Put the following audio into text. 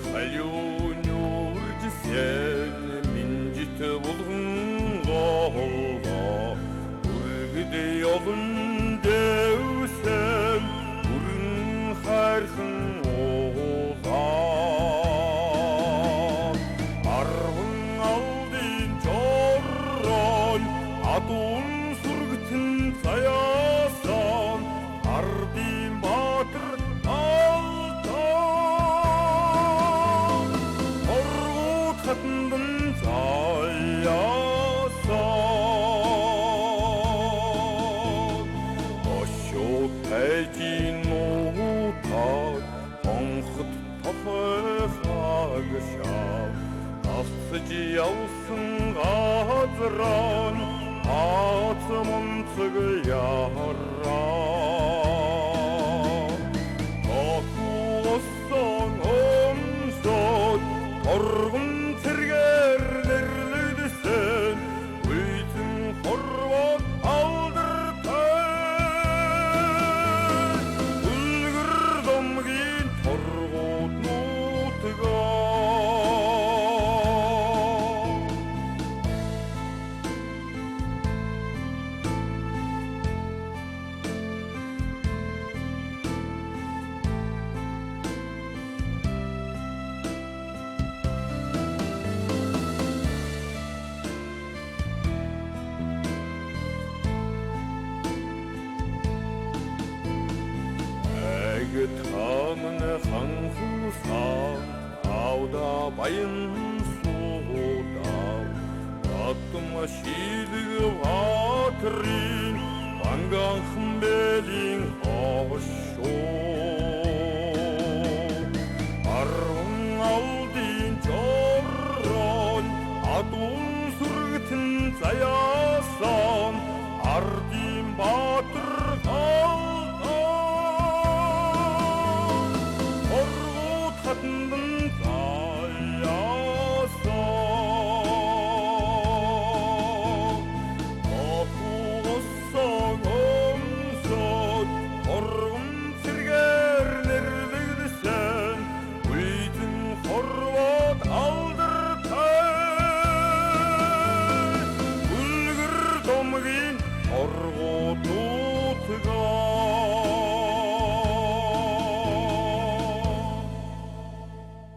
халюню үрдісен минжіті бұлғынға үргідей олын деусен үрін қарқын оға арғын алдын жоррон атуын сүргітін саясан ардын батыр алтан торғут қатындын саясан ошок тәжин ұтар қонқыт тапықағышап тасы жияусын ғазыран атымын цығы яра таку осан омсот торғын тергерлерлідісін өйтін қорбат алдыртын үлгірдім кейін торғыт нутыға Tanrı hanfusam Avda bayın suda Attıma şiilgi vatrin Vangan hımbelin hoşo Arvın aldın jorron Atun sürgütün sayasan Ardın batır